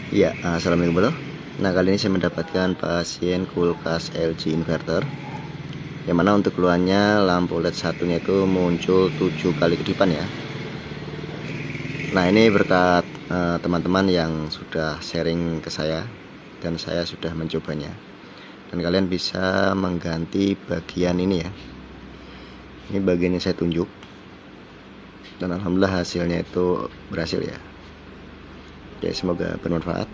Iya, assalamualaikum bro. Nah, kali ini saya mendapatkan pasien kulkas LG inverter, yang mana untuk keluhannya lampu LED satunya itu muncul 7 kali kedipan ya. Nah, ini berkat teman-teman yang sudah sharing ke saya, dan saya sudah mencobanya. Dan kalian bisa mengganti bagian ini ya. Ini bagian yang saya tunjuk, dan alhamdulillah hasilnya itu berhasil ya. Oke, semoga bermanfaat.